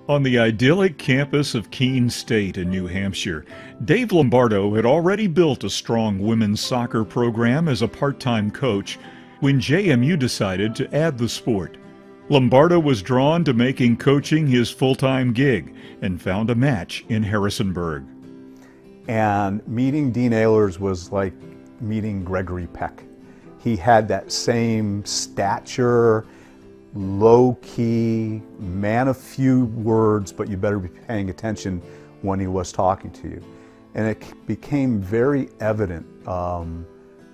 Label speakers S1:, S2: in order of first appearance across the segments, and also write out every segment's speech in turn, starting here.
S1: On the idyllic campus of Keene State in New Hampshire, Dave Lombardo had already built a strong women's soccer program as a part-time coach when JMU decided to add the sport. Lombardo was drawn to making coaching his full-time gig and found a match in Harrisonburg.
S2: And meeting Dean Ehlers was like meeting Gregory Peck. He had that same stature, low-key, man of few words, but you better be paying attention when he was talking to you. And it became very evident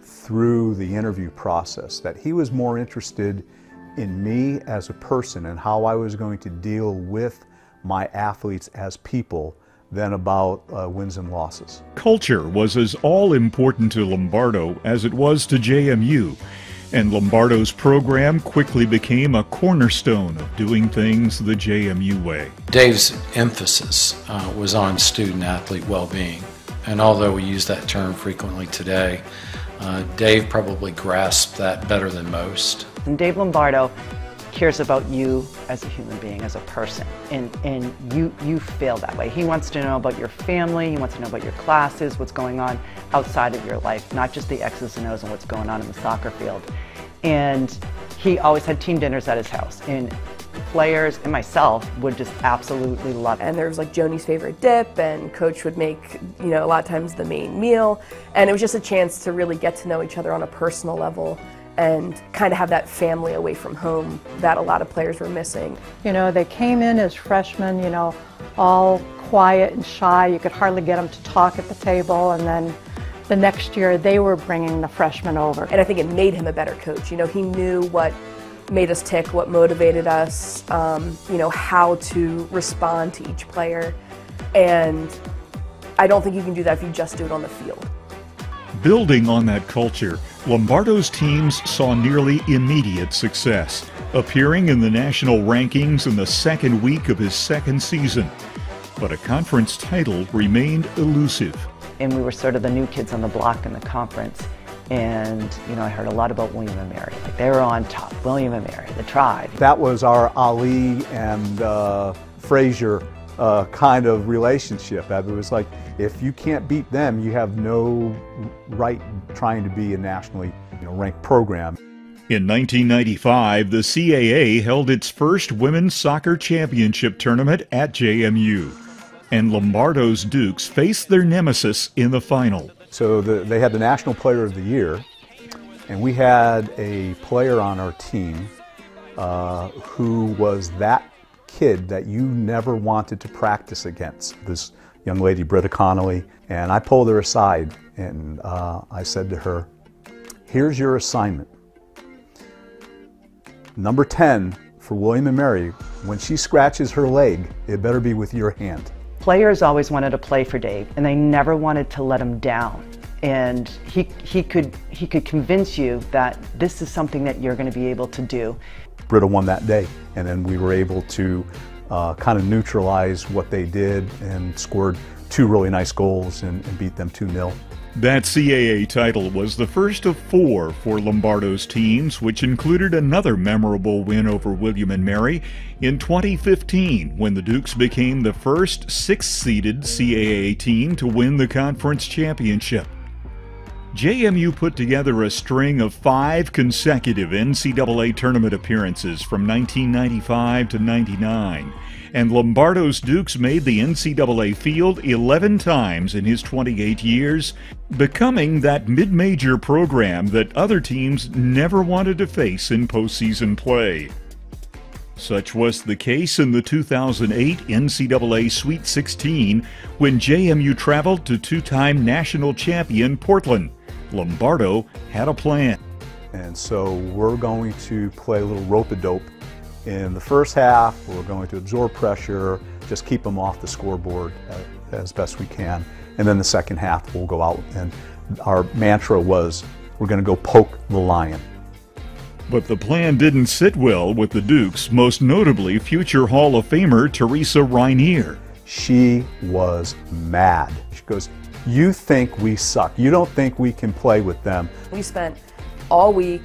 S2: through the interview process that he was more interested in me as a person and how I was going to deal with my athletes as people than about wins and losses.
S1: Culture was as all-important to Lombardo as it was to JMU, and Lombardo's program quickly became a cornerstone of doing things the JMU way.
S3: Dave's emphasis was on student-athlete well-being, and although we use that term frequently today, Dave probably grasped that better than most.
S4: And Dave Lombardo cares about you as a human being, as a person, and you feel that way. He wants to know about your family, he wants to know about your classes, what's going on outside of your life, not just the X's and O's and what's going on in the soccer field. And he always had team dinners at his house, and players and myself would just absolutely love it.
S5: And there was like Joni's favorite dip, and Coach would make, you know, a lot of times the main meal, and it was just a chance to really get to know each other on a personal level and kind of have that family away from home that a lot of players were missing.
S6: You know, they came in as freshmen, you know, all quiet and shy. You could hardly get them to talk at the table, and then the next year they were bringing the freshmen over.
S5: And I think it made him a better coach. You know, he knew what made us tick, what motivated us, you know, how to respond to each player. And I don't think you can do that if you just do it on the field.
S1: Building on that culture, Lombardo's teams saw nearly immediate success, appearing in the national rankings in the second week of his second season. But a conference title remained elusive.
S4: And we were sort of the new kids on the block in the conference. And, you know, I heard a lot about William and Mary. Like, they were on top, William and Mary, the Tribe.
S2: That was our Ali and Frazier kind of relationship. It was like, if you can't beat them, you have no right trying to be a nationally ranked program.
S1: In 1995, the CAA held its first women's soccer championship tournament at JMU, and Lombardo's Dukes faced their nemesis in the final.
S2: So they had the National Player of the Year, and we had a player on our team who was that kid that you never wanted to practice against, this young lady, Britta Connolly. And I pulled her aside and I said to her, here's your assignment. Number 10 for William and Mary, when she scratches her leg, it better be with your hand.
S4: Players always wanted to play for Dave, and they never wanted to let him down. And he could convince you that this is something that you're going to be able to do.
S2: Britta won that day, and then we were able to kind of neutralize what they did and scored 2 really nice goals and beat them 2-0.
S1: That CAA title was the first of 4 for Lombardo's teams, which included another memorable win over William and Mary in 2015, when the Dukes became the first 6th-seeded CAA team to win the conference championship. JMU put together a string of 5 consecutive NCAA tournament appearances from 1995 to 99, and Lombardo's Dukes made the NCAA field 11 times in his 28 years, becoming that mid-major program that other teams never wanted to face in postseason play. Such was the case in the 2008 NCAA Sweet 16 when JMU traveled to 2-time national champion Portland. Lombardo had a plan.
S2: And so we're going to play a little rope-a-dope. In the first half, we're going to absorb pressure, just keep them off the scoreboard as best we can. And then the second half, we'll go out, and our mantra was, we're going to go poke the lion.
S1: But the plan didn't sit well with the Dukes, most notably future Hall of Famer Teresa Rainier.
S2: She was mad. She goes, you think we suck. You don't think we can play with them.
S5: We spent all week,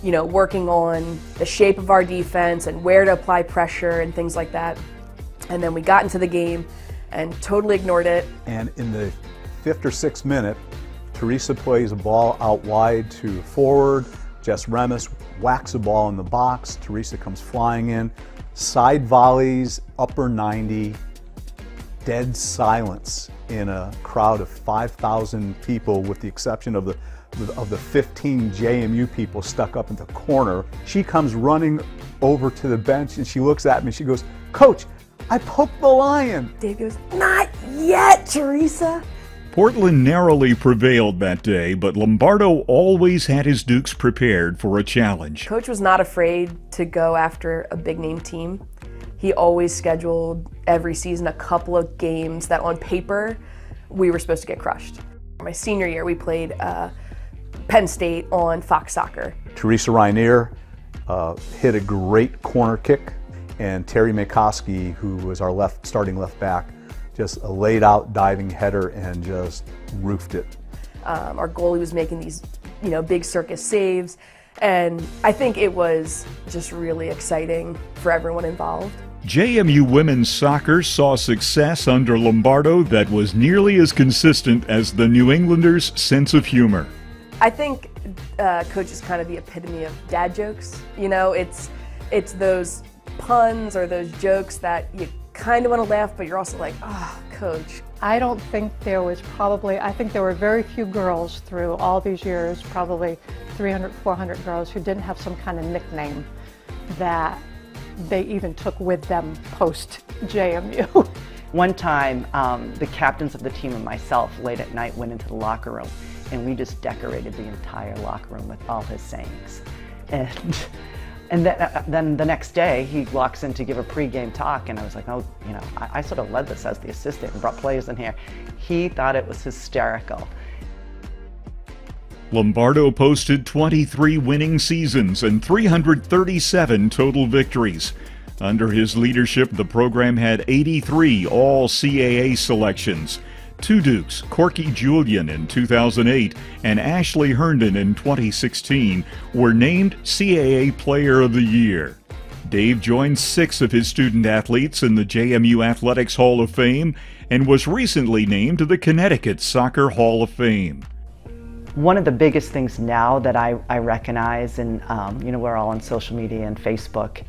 S5: you know, working on the shape of our defense and where to apply pressure and things like that. And then we got into the game and totally ignored it.
S2: And in the 5th or 6th minute, Teresa plays a ball out wide to forward. Jess Remus whacks a ball in the box. Teresa comes flying in. Side volleys, upper 90, dead silence in a crowd of 5,000 people, with the exception of the 15 JMU people stuck up in the corner. She comes running over to the bench and she looks at me and she goes, "Coach, I poked the lion."
S5: Dave goes, "Not yet, Teresa."
S1: Portland narrowly prevailed that day, but Lombardo always had his Dukes prepared for a challenge.
S5: Coach was not afraid to go after a big name team. He always scheduled every season a couple of games that on paper we were supposed to get crushed. My senior year we played Penn State on Fox Soccer.
S2: Teresa Rainier hit a great corner kick, and Terry Makoski, who was our starting left back, just a laid out diving header and just roofed it.
S5: Our goalie was making these, big circus saves, and I think it was just really exciting for everyone involved.
S1: JMU women's soccer saw success under Lombardo that was nearly as consistent as the New Englanders' sense of humor.
S5: I think Coach is kind of the epitome of dad jokes. It's those puns or those jokes that you kind of want to laugh, but you're also like, "Oh, Coach."
S6: I don't think there was I think there were very few girls through all these years, probably 300, 400 girls, who didn't have some kind of nickname that they even took with them post JMU.
S4: One time, the captains of the team and myself late at night went into the locker room and we just decorated the entire locker room with all his sayings. And then the next day, he walks in to give a pregame talk, and I was like, "Oh, I sort of led this as the assistant and brought players in here." He thought it was hysterical.
S1: Lombardo posted 23 winning seasons and 337 total victories. Under his leadership, the program had 83 All-CAA selections. 2 Dukes, Corky Julian in 2008 and Ashley Herndon in 2016, were named CAA Player of the Year. Dave joined 6 of his student athletes in the JMU Athletics Hall of Fame and was recently named to the Connecticut Soccer Hall of Fame.
S4: One of the biggest things now that I recognize, and we're all on social media and Facebook,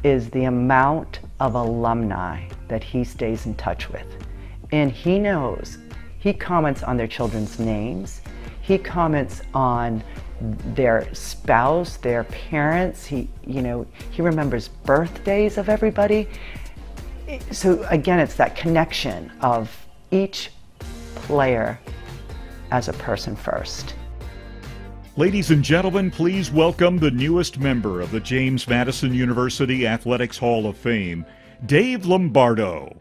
S4: is the amount of alumni that he stays in touch with. And he knows, he comments on their children's names, he comments on their spouse, their parents, he remembers birthdays of everybody. So again, it's that connection of each player as a person first.
S1: Ladies and gentlemen, please welcome the newest member of the James Madison University Athletics Hall of Fame, Dave Lombardo.